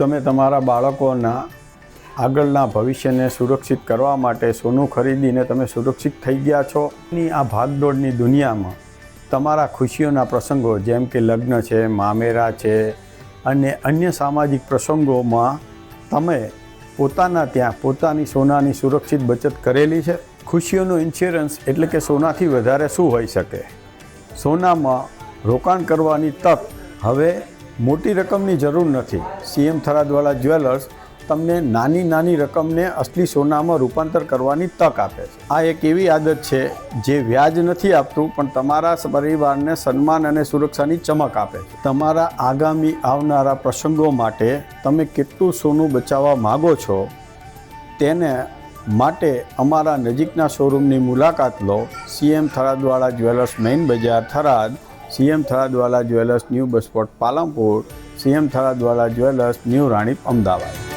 તમે તમારા બાળકોના આગળના ભવિષ્યને સુરક્ષિત કરવા માટે સોનું ખરીદીને તમે સુરક્ષિત થઈ ગયા છો. આ ભાગદોડની દુનિયામાં તમારા ખુશીઓના પ્રસંગો જેમ કે લગ્ન છે, મામેરા છે અને અન્ય સામાજિક પ્રસંગોમાં તમે પોતાના ત્યાં પોતાની સોનાની સુરક્ષિત બચત કરેલી છે. ખુશીઓનું ઇન્સ્યોરન્સ એટલે કે સોનાથી વધારે શું હોઈ શકે. સોનામાં રોકાણ કરવાની તક. હવે મોટી રકમની જરૂર નથી. સીએમ થરાદવાલા જ્વેલર્સ તમને નાની રકમને અસલી સોનામાં રૂપાંતર કરવાની તક આપે છે. આ એક એવી આદત છે જે વ્યાજ નથી આપતું પણ તમારા પરિવારને સન્માન અને સુરક્ષાની ચમક આપે છે. તમારા આગામી આવનારા પ્રસંગો માટે તમે કેટલું સોનું બચાવવા માગો છો તેને માટે અમારા નજીકના શોરૂમની મુલાકાત લો. સીએમ થરાદવાલા જ્વેલર્સ મેઇન બજાર Tharad, CM Tharadwala jewellers new bus spot Palanpur, CM Tharadwala jewellers new Ranip Ahmedabad.